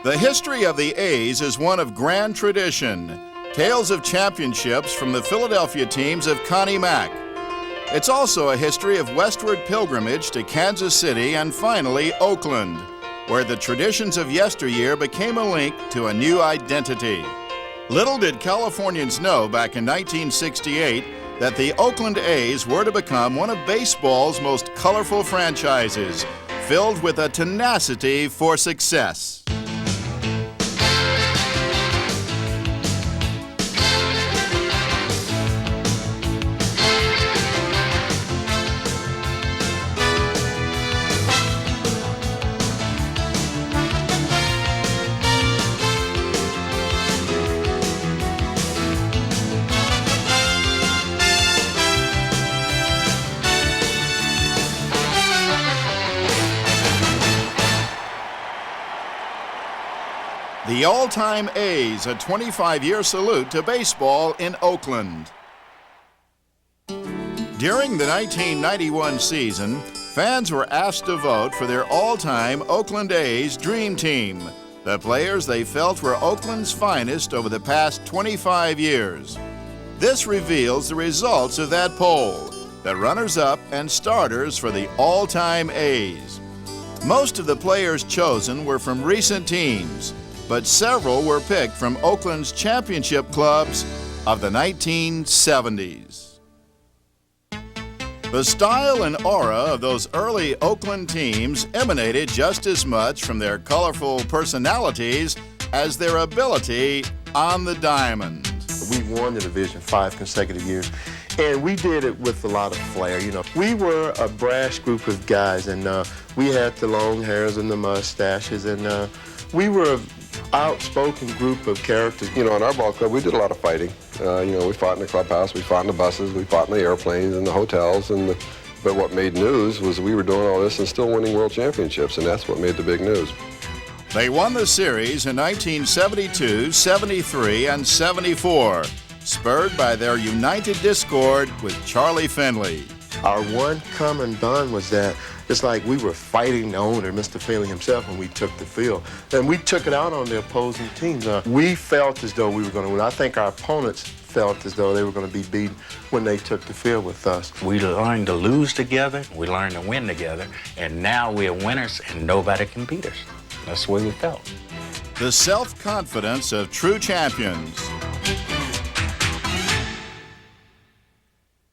The history of the A's is one of grand tradition. Tales of championships from the Philadelphia teams of Connie Mack. It's also a history of westward pilgrimage to Kansas City and finally Oakland, where the traditions of yesteryear became a link to a new identity. Little did Californians know back in 1968 that the Oakland A's were to become one of baseball's most colorful franchises, filled with a tenacity for success. The all-time A's, a 25-year salute to baseball in Oakland. During the 1991 season, fans were asked to vote for their all-time Oakland A's dream team, the players they felt were Oakland's finest over the past 25 years. This reveals the results of that poll, the runners-up and starters for the all-time A's. Most of the players chosen were from recent teams, but several were picked from Oakland's championship clubs of the 1970s. The style and aura of those early Oakland teams emanated just as much from their colorful personalities as their ability on the diamond. We won the division 5 consecutive years, and we did it with a lot of flair. You know, we were a brash group of guys, and we had the long hairs and the mustaches, and we were an outspoken group of characters. You know, in our ball club, we did a lot of fighting. You know, we fought in the clubhouse, we fought in the buses, we fought in the airplanes and the hotels. But what made news was we were doing all this and still winning world championships, and that's what made the big news. They won the series in 1972, 73, and 74, spurred by their united discord with Charlie Finley. Our one common bond was that it's like we were fighting the owner, Mr. Finley himself, when we took the field. And we took it out on the opposing teams. We felt as though we were going to win. I think our opponents felt as though they were going to be beaten when they took the field with us. We learned to lose together, we learned to win together, and now we're winners and nobody can beat us. That's the way we felt. The self-confidence of true champions.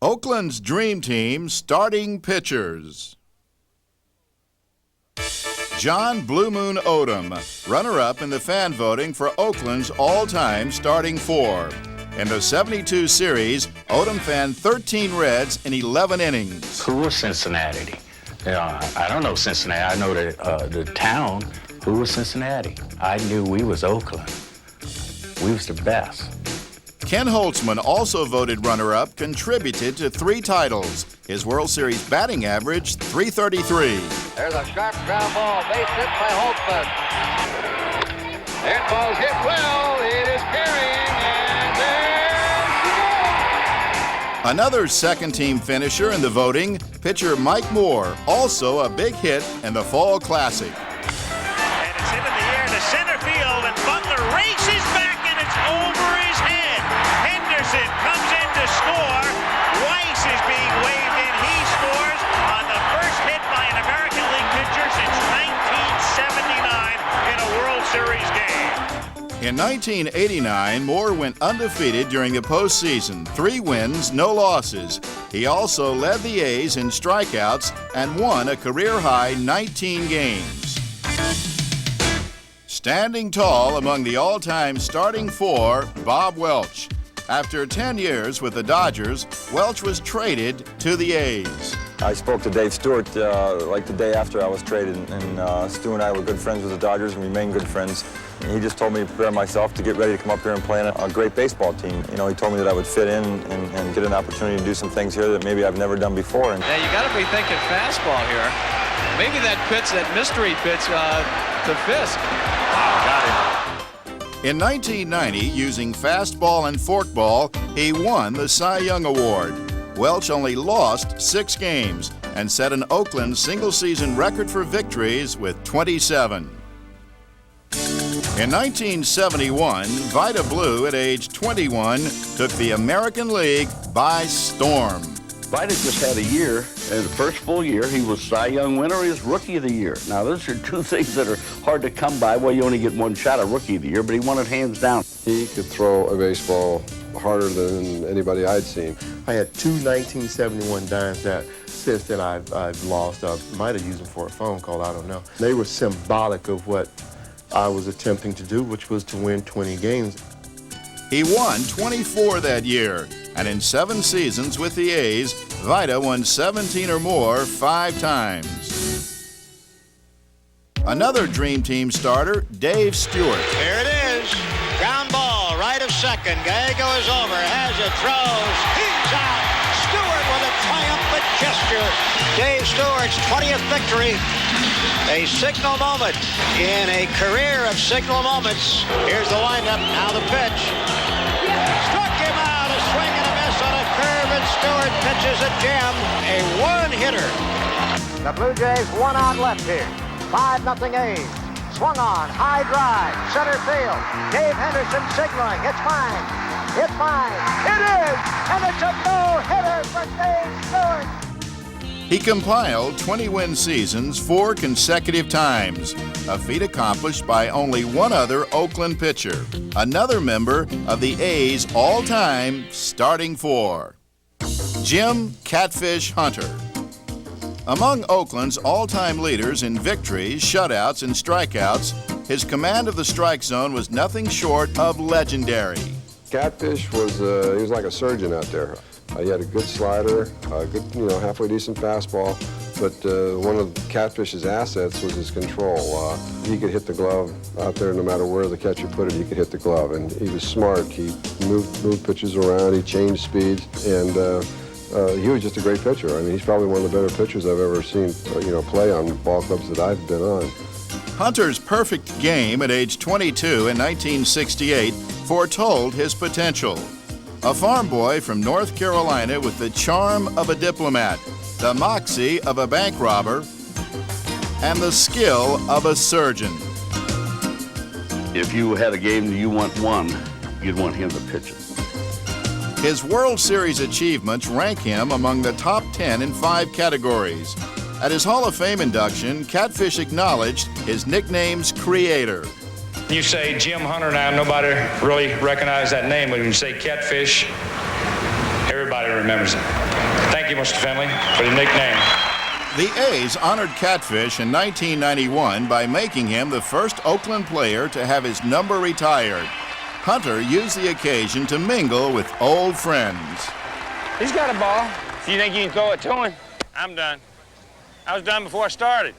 Oakland's dream team starting pitchers. John Blue Moon Odom, runner-up in the fan voting for Oakland's all-time starting four. In the 72 series, Odom fanned 13 Reds in 11 innings. Who was Cincinnati? I don't know Cincinnati. I know the town. Who was Cincinnati? I knew we was Oakland. We was the best. Ken Holtzman, also voted runner-up, contributed to 3 titles. His World Series batting average, .333. There's a sharp ground ball, base hit by Holtzman. That ball's hit well, it is carrying, and there's the goal. Another second-team finisher in the voting, pitcher Mike Moore, also a big hit in the Fall Classic. And it's hit in the air to center field, and Butler races back, and it's over his head. Henderson comes in to score. Weiss is being waved in. He scores on the first hit by an American League pitcher since 1979 in a World Series game. In 1989, Moore went undefeated during the postseason, 3 wins, no losses. He also led the A's in strikeouts and won a career-high 19 games. Standing tall among the all-time starting four, Bob Welch. After 10 years with the Dodgers, Welch was traded to the A's. I spoke to Dave Stewart like the day after I was traded, and Stu and I were good friends with the Dodgers and remain good friends. And he just told me to prepare myself to get ready to come up here and play on a great baseball team. You know, he told me that I would fit in and get an opportunity to do some things here that maybe I've never done before. Yeah, you got to be thinking fastball here. Maybe that pitch, that mystery pitch to Fisk. Wow, got him. In 1990, using fastball and forkball, he won the Cy Young Award. Welch only lost 6 games and set an Oakland single-season record for victories with 27. In 1971, Vida Blue, at age 21, took the American League by storm. Vida just had a year, and the first full year, he was Cy Young winner, he was Rookie of the Year. Now, those are two things that are hard to come by. Well, you only get one shot at Rookie of the Year, but he won it hands down. He could throw a baseball harder than anybody I'd seen. I had two 1971 dimes that since then I've lost. I might have used them for a phone call, I don't know. They were symbolic of what I was attempting to do, which was to win 20 games. He won 24 that year, and in 7 seasons with the A's, Vida won 17 or more 5 times. Another Dream Team starter, Dave Stewart. Here it is. Ground ball, right of second. Gallego is over, has it, throws. He's out. Stewart with a triumphant gesture. Dave Stewart's 20th victory. A signal moment in a career of signal moments. Here's the windup, now the pitch. Struck him out, a swing and a miss on a curve, and Stewart pitches a gem, a one-hitter. The Blue Jays 1 out left here. 5-0 A's. Swung on, high drive, center field. Dave Henderson signaling, it's fine, it's fine. It is, and it's a no-hitter for Dave Stewart. He compiled 20-win seasons 4 consecutive times, a feat accomplished by only one other Oakland pitcher, another member of the A's all-time starting 4, Jim Catfish Hunter. Among Oakland's all-time leaders in victories, shutouts, and strikeouts, his command of the strike zone was nothing short of legendary. Catfish was, he was like a surgeon out there. He had a good slider, a good, halfway decent fastball, but one of Catfish's assets was his control. He could hit the glove out there no matter where the catcher put it, he could hit the glove, and he was smart. He moved pitches around, he changed speeds, and he was just a great pitcher. I mean, he's probably one of the better pitchers I've ever seen, play on ball clubs that I've been on. Hunter's perfect game at age 22 in 1968 foretold his potential. A farm boy from North Carolina with the charm of a diplomat, the moxie of a bank robber, and the skill of a surgeon. If you had a game that you want won, you'd want him to pitch it. His World Series achievements rank him among the top 10 in 5 categories. At his Hall of Fame induction, Catfish acknowledged his nickname's creator. You say Jim Hunter now, nobody really recognized that name, but when you say Catfish, everybody remembers it. Thank you, Mr. Finley, for the nickname. The A's honored Catfish in 1991 by making him the first Oakland player to have his number retired. Hunter used the occasion to mingle with old friends. He's got a ball. Do you think you can throw it to him? I'm done. I was done before I started.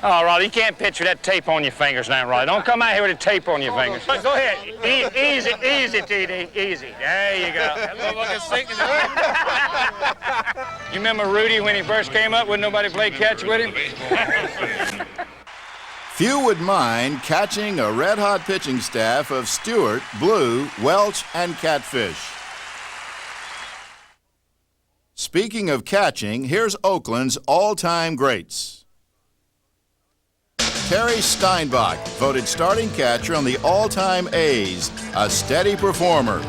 Oh, Raleigh, you can't pitch with that tape on your fingers now, Raleigh. Don't come out here with a tape on your fingers. Go ahead. Easy, TD. Easy. There you go. You remember Rudy when he first came up? Wouldn't nobody play catch with him? Few would mind catching a red-hot pitching staff of Stewart, Blue, Welch, and Catfish. Speaking of catching, here's Oakland's all-time greats. Terry Steinbach, voted starting catcher on the all-time A's, a steady performer.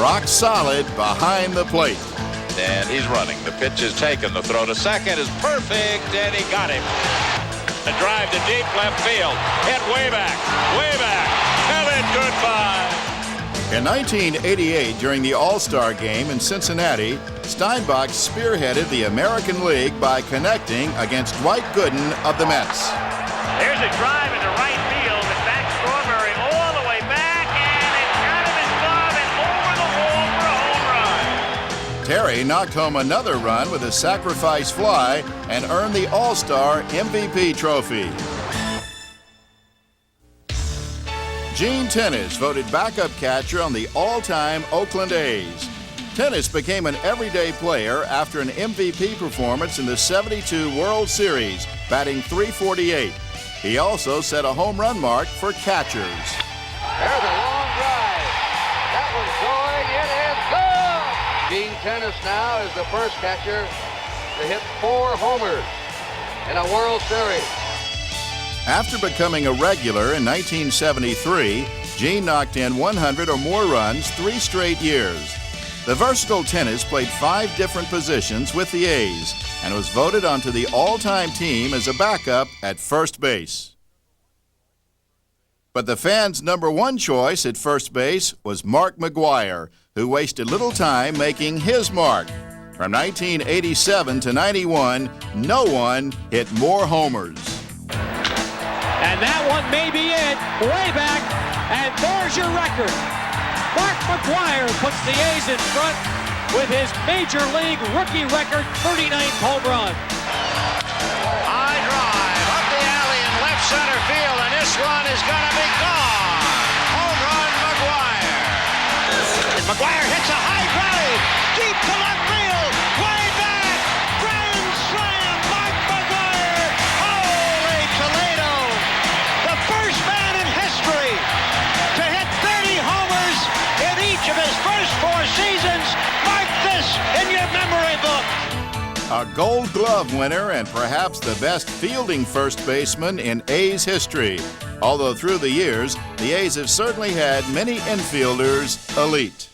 Rock solid behind the plate. And he's running. The pitch is taken. The throw to second is perfect, and he got him. A drive to deep left field. Hit way back. Tell it goodbye. In 1988, during the All-Star Game in Cincinnati, Steinbach spearheaded the American League by connecting against Dwight Gooden of the Mets. There's a drive into right field, and back Strawberry all the way back, and it's out of his glove and over the wall for a home run. Terry knocked home another run with a sacrifice fly and earned the All-Star MVP trophy. Gene Tennis, voted backup catcher on the all-time Oakland A's. Tennis became an everyday player after an MVP performance in the '72 World Series, batting .348. He also set a home run mark for catchers. There's a long drive. That one's going. It is good. Gene Tennis now is the first catcher to hit 4 homers in a World Series. After becoming a regular in 1973, Gene knocked in 100 or more runs 3 straight years. The versatile tennis played 5 different positions with the A's and was voted onto the all-time team as a backup at first base. But the fans' number 1 choice at first base was Mark McGwire, who wasted little time making his mark. From 1987 to 91, no one hit more homers. And that one may be it, way back, and there's your record. Mark McGwire puts the A's in front with his Major League rookie record 39th home run. High drive up the alley in left center field, and this one is going to be gone. Home run, McGwire. McGwire hits a high drive deep to left field, way back, grand slam, Mark McGwire. Holy Toledo, the first man in history to hit 30 homers in each of his first 4 seasons. Mark this in your memory book. A Gold Glove winner and perhaps the best fielding first baseman in A's history. Although through the years, the A's have certainly had many infielders elite.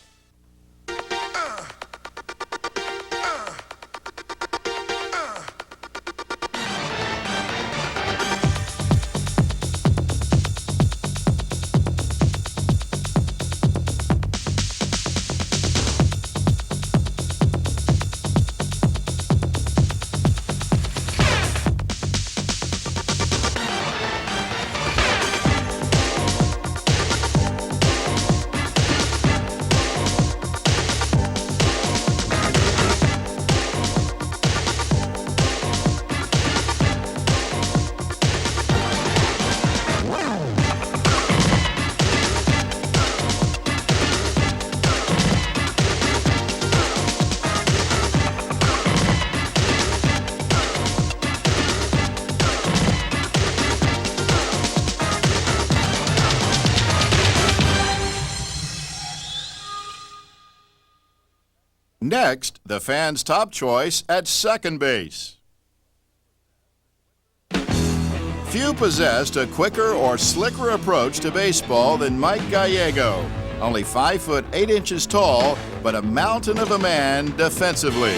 Next, the fans' top choice at second base. Few possessed a quicker or slicker approach to baseball than Mike Gallego. Only 5 foot 8 inches tall, but a mountain of a man defensively.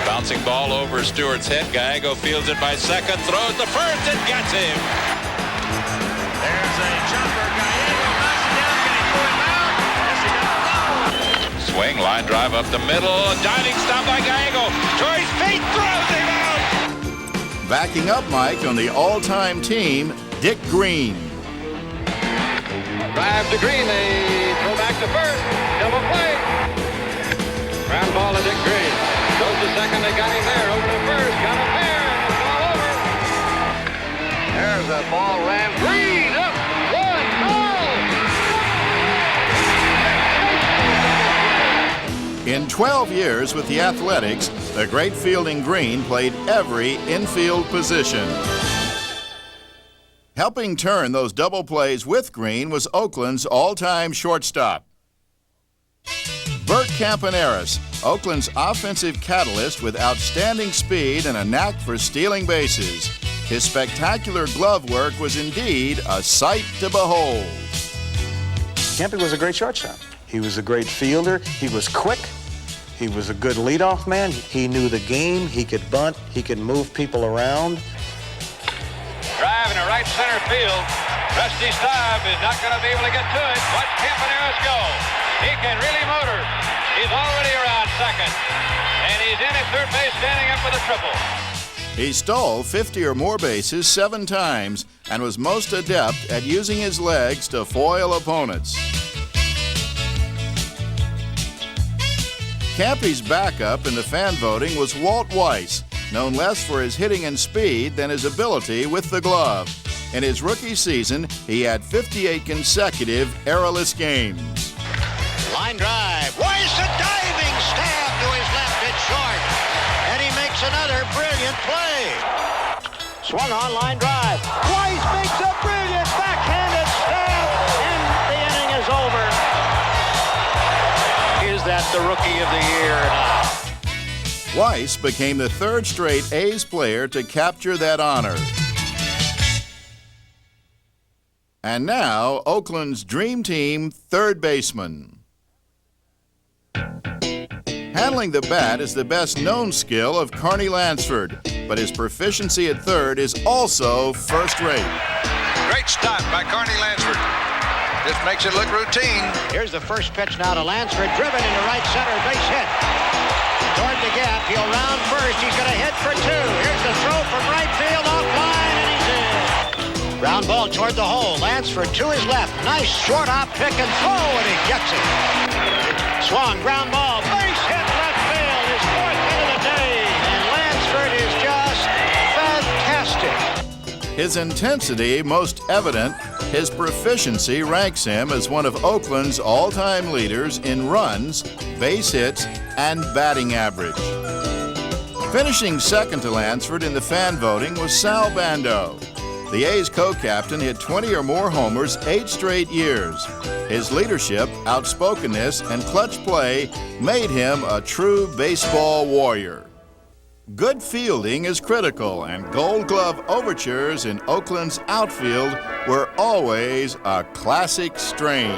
Bouncing ball over Stewart's head. Gallego fields it by second, throws to first and gets him. There's a jumper. Gallego knocks it down. Can he pull him out? Yes, he does. Swing, line drive up the middle. A diving stop by Gallego. To his feet, throws him out. Backing up Mike on the all-time team, Dick Green. Drive to Green. They throw back to first. Double play. Ground ball to Dick Green. Goes to second. They got him there. Over to first. Got him there. And it's all over. There's a ball ran. Green up. 1 goal. In 12 years with the Athletics, the great fielding Green played every infield position. Helping turn those double plays with Green was Oakland's all-time shortstop. Bert Campaneris, Oakland's offensive catalyst with outstanding speed and a knack for stealing bases. His spectacular glove work was indeed a sight to behold. Campy was a great shortstop. He was a great fielder. He was quick. He was a good leadoff man. He knew the game. He could bunt. He could move people around. Drive in the right center field. Rusty Staub is not going to be able to get to it. Watch Campaneris go. He can really motor. He's already around second. And he's in at third base standing up with a triple. He stole 50 or more bases 7 times and was most adept at using his legs to foil opponents. Campy's backup in the fan voting was Walt Weiss, known less for his hitting and speed than his ability with the glove. In his rookie season, he had 58 consecutive errorless games. Line drive. Weiss a diving stab to his left. It's short. And he makes another brilliant play. Swung on, line drive. Weiss makes a brilliant backhanded stab, and the inning is over. Is that the Rookie of the Year? Weiss became the third straight A's player to capture that honor. And now, Oakland's Dream Team third baseman. Handling the bat is the best-known skill of Carney Lansford, but his proficiency at third is also first-rate. Great stop by Carney Lansford. Just makes it look routine. Here's the first pitch now to Lansford, driven into right center, base hit. Toward the gap, he'll round first. He's going to hit for two. Here's the throw from right field, offline, and he's in. Ground ball toward the hole. Lansford to his left. Nice short hop pick and throw, and he gets it. Swung, ground ball, base hit, left field. His fourth hit of the day. And Lansford is just fantastic. His intensity most evident, his proficiency ranks him as one of Oakland's all-time leaders in runs, base hits, and batting average. Finishing second to Lansford in the fan voting was Sal Bando. The A's co-captain hit 20 or more homers 8 straight years. His leadership, outspokenness, and clutch play made him a true baseball warrior. Good fielding is critical, and Gold Glove overtures in Oakland's outfield were always a classic strain.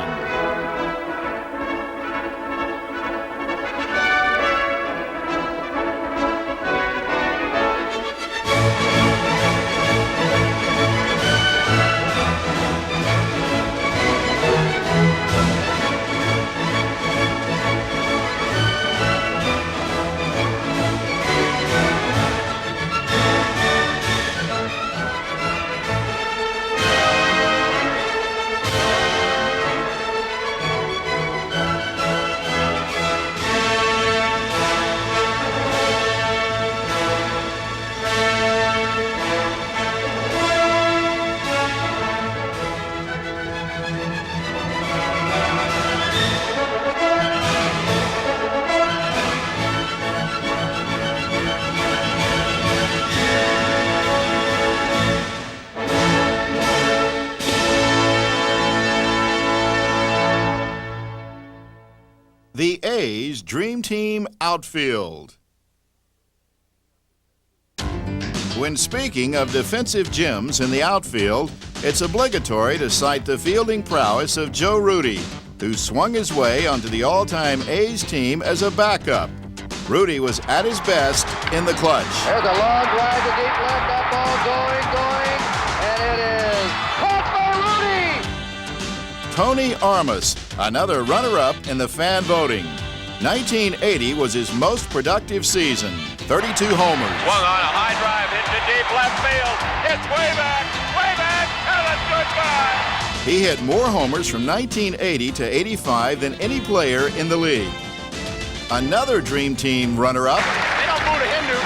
The A's Dream Team outfield. When speaking of defensive gems in the outfield, it's obligatory to cite the fielding prowess of Joe Rudy, who swung his way onto the all-time A's team as a backup. Rudy was at his best in the clutch. There's a long drive to deep left, that ball going, and it is caught by Rudy! Tony Armas, another runner-up in the fan voting. 1980 was his most productive season, 32 homers. Swung on a high drive, hit to deep left field. It's way back, and it's goodbye. He hit more homers from 1980 to 85 than any player in the league. Another Dream Team runner-up, They don't move to Hindu.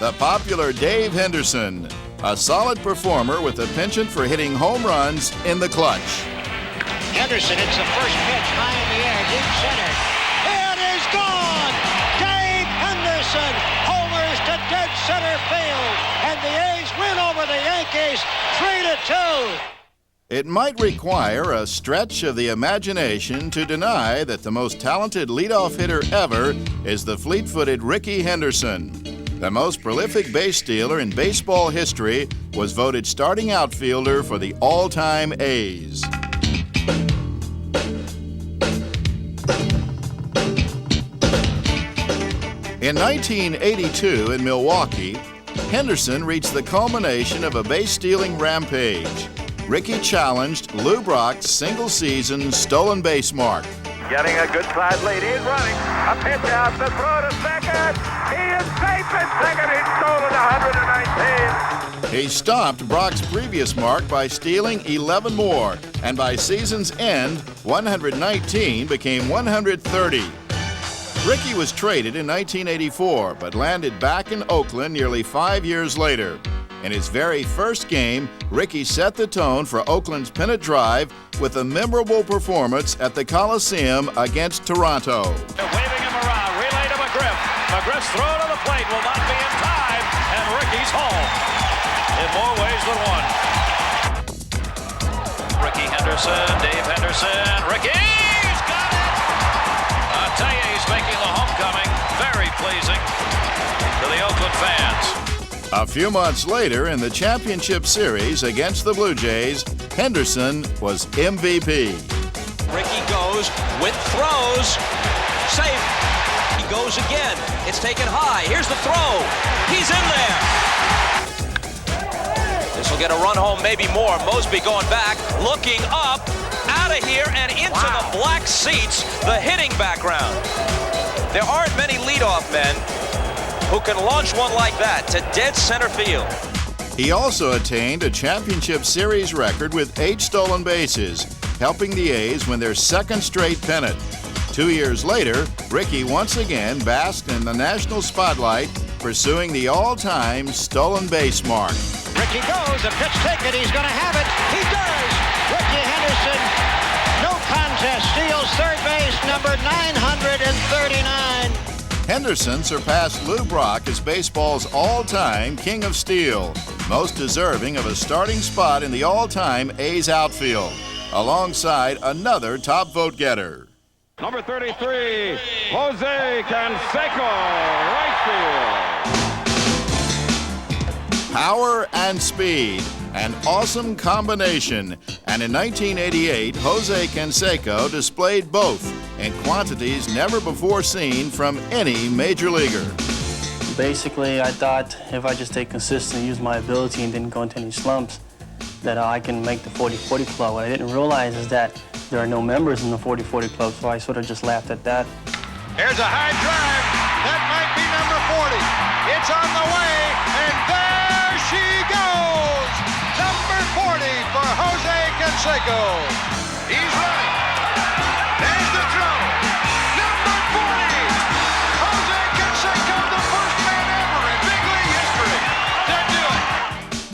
the popular Dave Henderson, a solid performer with a penchant for hitting home runs in the clutch. Henderson hits the first pitch high in the air, deep center. It is gone! Dave Henderson homers to dead center field, and the A's win over the Yankees 3-2. It might require a stretch of the imagination to deny that the most talented leadoff hitter ever is the fleet-footed Rickey Henderson. The most prolific base stealer in baseball history was voted starting outfielder for the all-time A's. In 1982 in Milwaukee, Henderson reached the culmination of a base-stealing rampage. Rickey challenged Lou Brock's single-season stolen base mark. Getting a good side lead. He's running. A pitch out. The throw to second. He is safe at second. He's stolen 119. He stopped Brock's previous mark by stealing 11 more, and by season's end, 119 became 130. Rickey was traded in 1984, but landed back in Oakland nearly 5 years later. In his very first game, Rickey set the tone for Oakland's pennant drive with a memorable performance at the Coliseum against Toronto. They're waving him around, relay to McGriff. McGriff's throw to the plate will not be in time, and Rickey's home in more ways than one. Rickey Henderson, Dave Henderson, Rickey's got it! I'll tell you, he's making the homecoming very pleasing. Cleveland fans. A few months later, in the championship series against the Blue Jays, Henderson was MVP. Ricky goes with throws. Safe. He goes again. It's taken high. Here's the throw. He's in there. This will get a run home, maybe more. Mosby going back, looking up, out of here, and into the black seats, the hitting background. There aren't many leadoff men who can launch one like that to dead center field. He also attained a championship series record with 8 stolen bases, helping the A's win their second straight pennant. 2 years later, Ricky once again basked in the national spotlight, pursuing the all-time stolen base mark. Ricky goes, a pitch taken, he's going to have it. He does! Ricky Henderson, no contest, steals third base, number 939. Henderson surpassed Lou Brock as baseball's all-time King of Steel, most deserving of a starting spot in the all-time A's outfield, alongside another top vote-getter. Number 33, Jose Canseco, right field. Power and speed, an awesome combination, and in 1988, Jose Canseco displayed both in quantities never before seen from any major leaguer. Basically, I thought if I just stay consistent and use my ability and didn't go into any slumps, that I can make the 40-40 club. What I didn't realize is that there are no members in the 40-40 club, so I sort of just laughed at that. Here's a high drive. That might be number 40. It's on the way, and there she goes. Number 40 for Jose Canseco. He's running. There's the throw. Number 40. Jose Canseco, the first man ever in big league history to do it.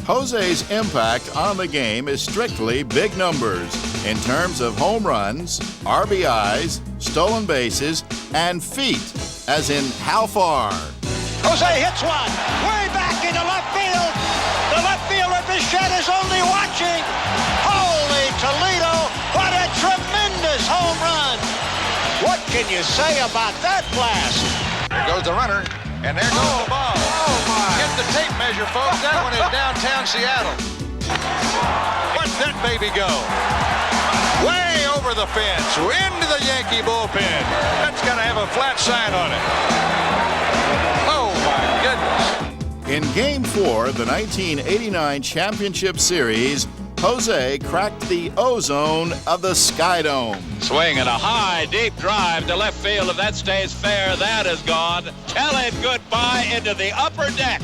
Jose's impact on the game is strictly big numbers in terms of home runs, RBIs, stolen bases, and feet, as in how far. Jose hits one, way back into left field. The left fielder Bichette is only watching. Holy Toledo, what a tremendous home run. What can you say about that blast? There goes the runner, and there goes the ball. Oh, my. Get the tape measure, folks. That one is downtown Seattle. Watch that baby go. Way over the fence, into the Yankee bullpen. That's got to have a flat sign on it. Oh, my goodness. In Game 4 of the 1989 Championship Series, Jose cracked the ozone of the Sky Dome. Swing and a high, deep drive to left field. If that stays fair, that is gone. Tell it goodbye into the upper deck.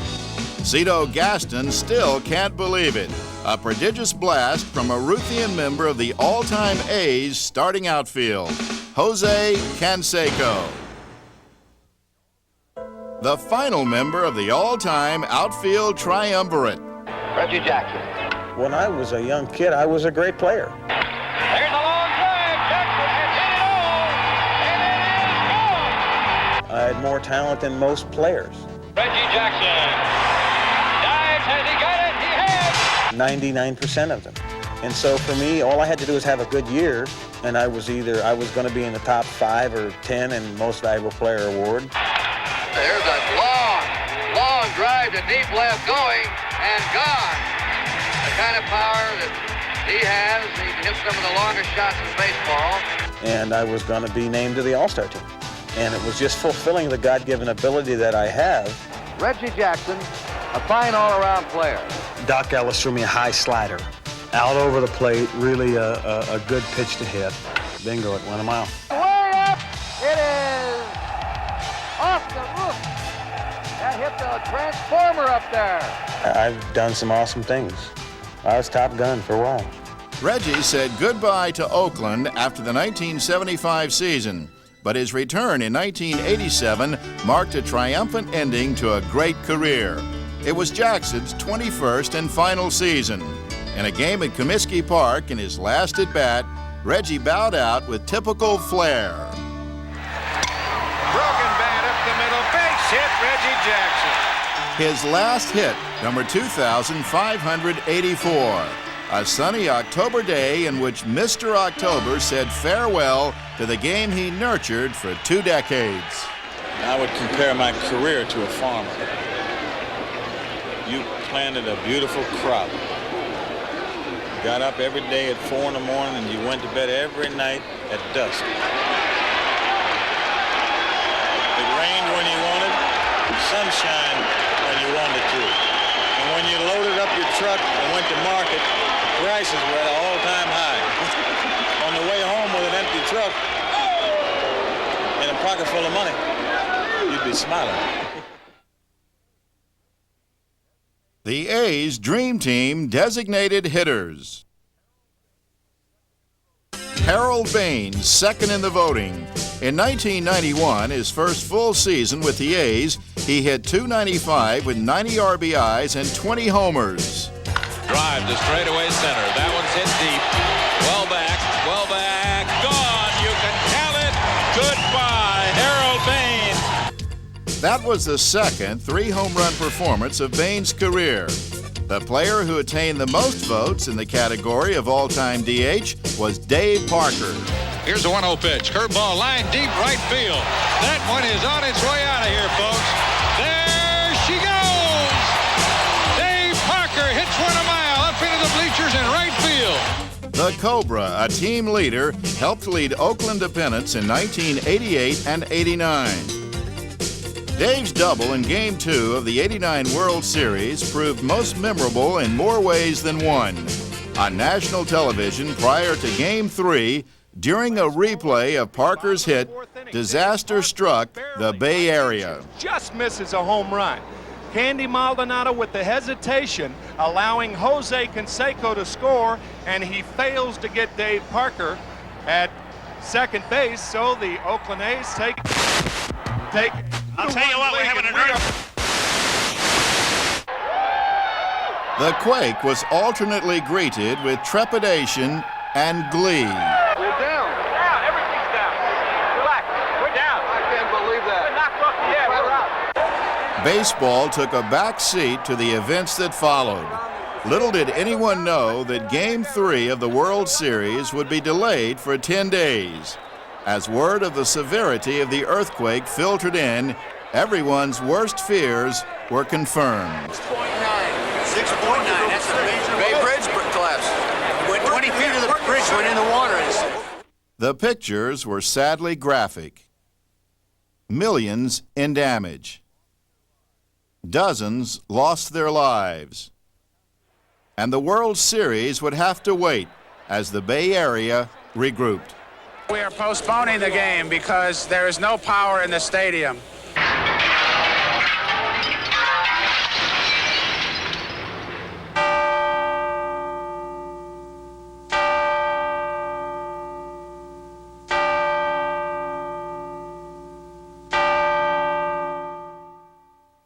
Cito Gaston still can't believe it. A prodigious blast from a Ruthian member of the all-time A's starting outfield, Jose Canseco. The final member of the all-time outfield triumvirate, Reggie Jackson. When I was a young kid, I was a great player. There's a long drive. Jackson has hit it all, and it is gone. I had more talent than most players. Reggie Jackson dives. Has he got it? He has. 99% of them. And so for me, all I had to do was have a good year, and I was going to be in the top 5 or 10 in Most Valuable Player award. There's a long drive to deep left going and gone. The kind of power that he has, he can hit some of the longest shots in baseball. And I was going to be named to the All-Star team. And it was just fulfilling the God-given ability that I have. Reggie Jackson, a fine all-around player. Doc Ellis threw me a high slider. Out over the plate, really a good pitch to hit. Bingo, it went a mile. Way up, it is off the roof. That hit the transformer up there. I've done some awesome things. I was Top Gun for a while. Reggie said goodbye to Oakland after the 1975 season, but his return in 1987 marked a triumphant ending to a great career. It was Jackson's 21st and final season. In a game at Comiskey Park in his last at-bat, Reggie bowed out with typical flair. Broken bat up the middle, base hit, Reggie Jackson. His last hit, number 2,584, a sunny October day in which Mr. October said farewell to the game he nurtured for 2 decades. I would compare my career to a farmer. You planted a beautiful crop. You got up every day at 4 in the morning and you went to bed every night at dusk. It rained when you wanted, sunshine when you wanted to. And when you loaded up your truck and went to market, prices were at an all-time high. On the way home with an empty truck and a pocket full of money, you'd be smiling. The A's Dream Team designated hitters. Harold Baines, second in the voting. In 1991, his first full season with the A's, he hit .295 with 90 RBIs and 20 homers. Drive to straightaway center. That one's hit deep. Well back, gone. You can count it. Goodbye, Harold Baines. That was the second 3-home run performance of Baines' career. The player who attained the most votes in the category of all-time DH was Dave Parker. Here's a 1-0 pitch. Curveball line deep right field. That one is on its way out of here, folks. There she goes. Dave Parker hits one a mile up into the bleachers in right field. The Cobra, a team leader, helped lead Oakland to pennants in 1988 and 89. Dave's double in Game 2 of the '89 World Series proved most memorable in more ways than one. On national television prior to Game 3, during a replay of Parker's hit, disaster struck the Bay Area. Just misses a home run. Candy Maldonado with the hesitation, allowing Jose Canseco to score, and he fails to get Dave Parker at second base, so the Oakland A's take. I'll tell you what, we're having an earth. The quake was alternately greeted with trepidation and glee. We're down. Down. Everything's down. Relax. We're down. I can't believe that. We're knocked off the air. We're out. Baseball took a back seat to the events that followed. Little did anyone know that Game 3 of the World Series would be delayed for 10 days. As word of the severity of the earthquake filtered in, everyone's worst fears were confirmed. 6.9. That's a major Bay Bridge collapse. Went 20 feet of the bridge, went in the water. The pictures were sadly graphic. Millions in damage. Dozens lost their lives. And the World Series would have to wait as the Bay Area regrouped. We are postponing the game because there is no power in the stadium.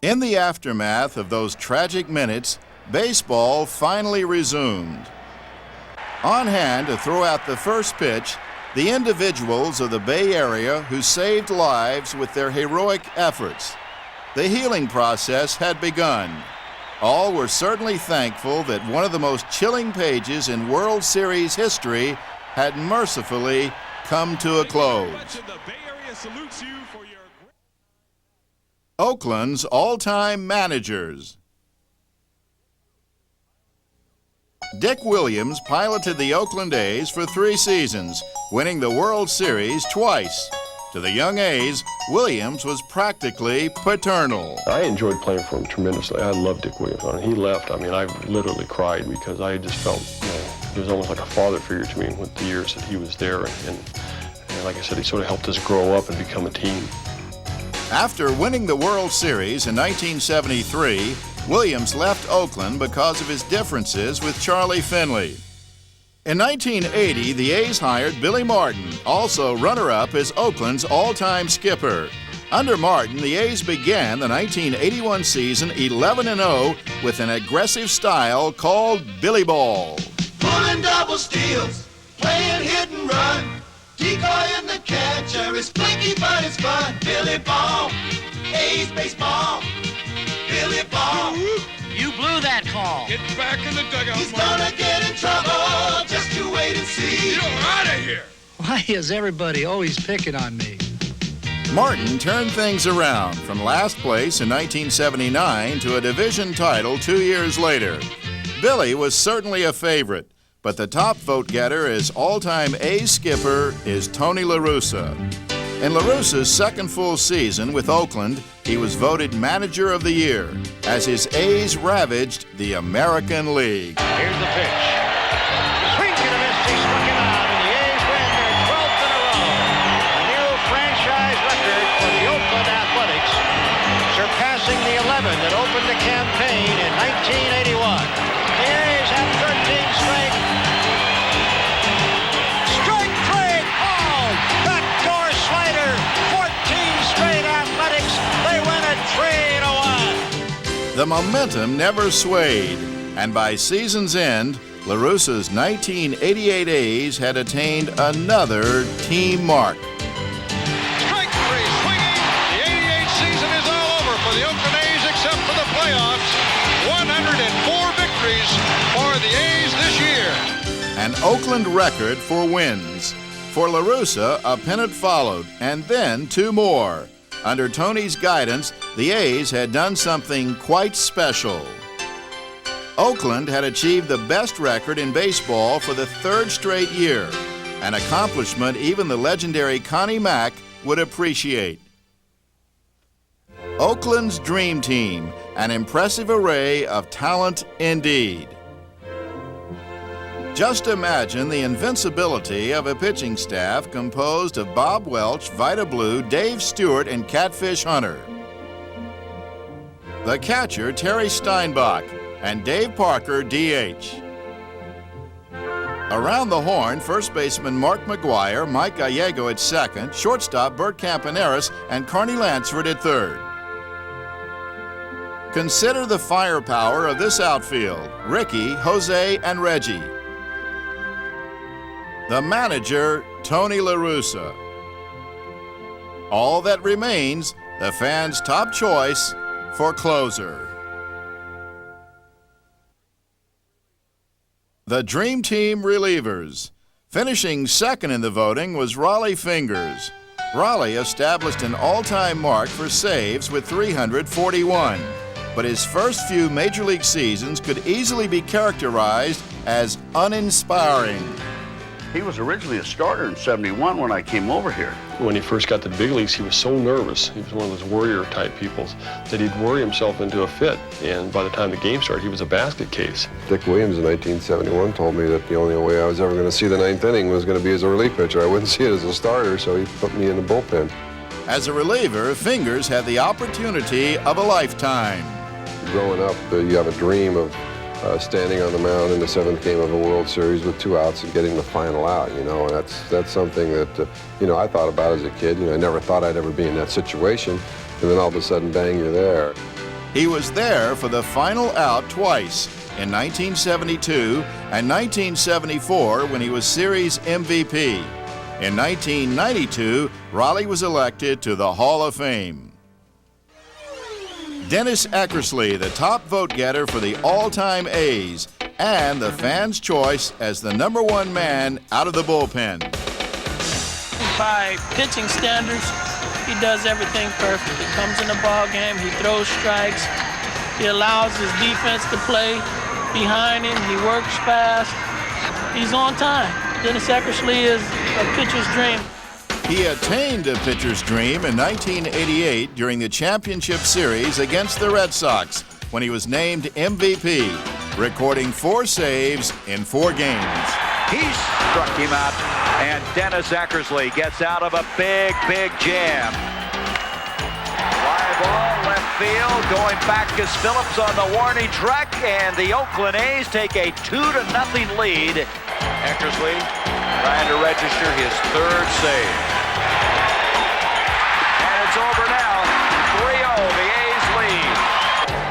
In the aftermath of those tragic minutes, baseball finally resumed. On hand to throw out the first pitch, the individuals of the Bay Area who saved lives with their heroic efforts. The healing process had begun. All were certainly thankful that one of the most chilling pages in World Series history had mercifully come to a close. Oakland's all-time managers. Dick Williams piloted the Oakland A's for 3 seasons, winning the World Series twice. To the young A's, Williams was practically paternal. I enjoyed playing for him tremendously. I loved Dick Williams. When he left, I literally cried because I just felt, he was almost like a father figure to me with the years that he was there. And like I said, he sort of helped us grow up and become a team. After winning the World Series in 1973, Williams left Oakland because of his differences with Charlie Finley. In 1980, the A's hired Billy Martin, also runner-up as Oakland's all-time skipper. Under Martin, the A's began the 1981 season 11-0 with an aggressive style called Billy Ball. Pulling double steals, playing hit and run. Decoy in the catcher is flaky, but it's fun. Billy Ball, A's baseball. Billy Ball. You blew that call. Get back in the dugout. He's gonna get in trouble. Just you wait and see. You're out of here. Why is everybody always picking on me? Martin turned things around from last place in 1979 to a division title 2 years later. Billy was certainly a favorite, but the top vote-getter as all-time A's skipper is Tony La Russa. In La Russa's second full season with Oakland, he was voted Manager of the Year as his A's ravaged the American League. Here's the pitch. Swing and a miss. He struck him out, and the A's win their 12th in a row. A new franchise record for the Oakland Athletics, surpassing the 11 that opened the campaign in 1981. The A's have 13 straight. Strike three called. Backdoor slider. 14 straight Athletics. They win it 3-1. The momentum never swayed, and by season's end, La Russa's 1988 A's had attained another team mark. Strike three, swinging. The 88 season is all over for the Oakland A's except for the playoffs. 104 victories for the A's this year. An Oakland record for wins. For La Russa, a pennant followed, and then two more. Under Tony's guidance, the A's had done something quite special. Oakland had achieved the best record in baseball for the third straight year, an accomplishment even the legendary Connie Mack would appreciate. Oakland's Dream Team, an impressive array of talent indeed. Just imagine the invincibility of a pitching staff composed of Bob Welch, Vida Blue, Dave Stewart, and Catfish Hunter. The catcher, Terry Steinbach, and Dave Parker, DH. Around the horn, first baseman Mark McGuire, Mike Gallego at second, shortstop Bert Campaneris, and Carney Lansford at third. Consider the firepower of this outfield: Ricky, Jose, and Reggie. The manager, Tony La Russa. All that remains, the fans' top choice for closer. The Dream Team relievers. Finishing second in the voting was Raleigh Fingers. Raleigh established an all-time mark for saves with 341, but his first few Major League seasons could easily be characterized as uninspiring. He was originally a starter in '71 when I came over here. When he first got to the big leagues, he was so nervous. He was one of those warrior-type people that he'd worry himself into a fit, and by the time the game started, he was a basket case. Dick Williams in 1971 told me that the only way I was ever going to see the ninth inning was going to be as a relief pitcher. I wouldn't see it as a starter, so he put me in the bullpen. As a reliever, Fingers had the opportunity of a lifetime. Growing up, you have a dream of standing on the mound in the seventh game of a World Series with 2 outs and getting the final out, you know, and that's something that, I thought about as a kid. I never thought I'd ever be in that situation, and then all of a sudden, bang, you're there. He was there for the final out twice, in 1972 and 1974 when he was series MVP. In 1992, Raleigh was elected to the Hall of Fame. Dennis Eckersley, the top vote-getter for the all-time A's, and the fans' choice as the #1 man out of the bullpen. By pitching standards, he does everything perfect. He comes in the ball game, he throws strikes, he allows his defense to play behind him, he works fast, he's on time. Dennis Eckersley is a pitcher's dream. He attained a pitcher's dream in 1988 during the championship series against the Red Sox when he was named MVP, recording 4 saves in 4 games. He struck him out, and Dennis Eckersley gets out of a big, big jam. Fly ball, left field, going back is Phillips on the warning track, and the Oakland A's take a 2-0 lead. Eckersley trying to register his 3rd save. It's over now, 3-0, the A's lead.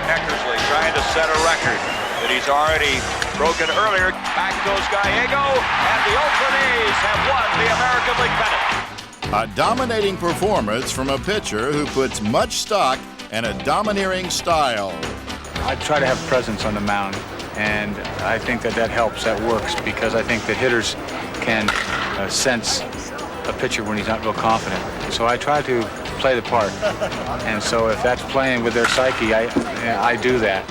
Eckersley trying to set a record that he's already broken earlier. Back goes Gallego, and the Oakland A's have won the American League pennant. A dominating performance from a pitcher who puts much stock in a domineering style. I try to have presence on the mound, and I think that helps, that works, because I think that hitters can sense a pitcher when he's not real confident. So I try to play the part. And so if that's playing with their psyche, I do that.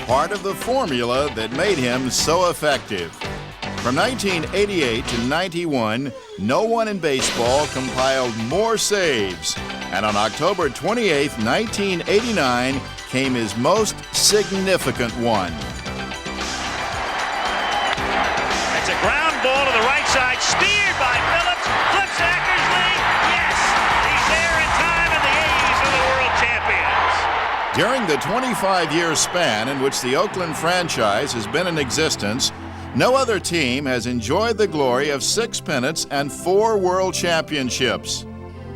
Part of the formula that made him so effective. From 1988 to 91, no one in baseball compiled more saves. And on October 28, 1989, came his most significant one. It's a ground ball to the right side, speared by Phillips, flips Eckersley. Yes, he's there in time, and the A's are the world champions. During the 25-year span in which the Oakland franchise has been in existence, no other team has enjoyed the glory of 6 pennants and 4 world championships.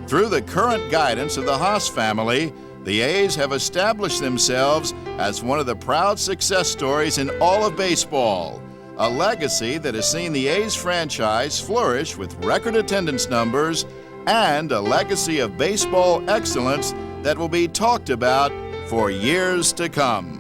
Through the current guidance of the Haas family, the A's have established themselves as one of the proud success stories in all of baseball, a legacy that has seen the A's franchise flourish with record attendance numbers and a legacy of baseball excellence that will be talked about for years to come.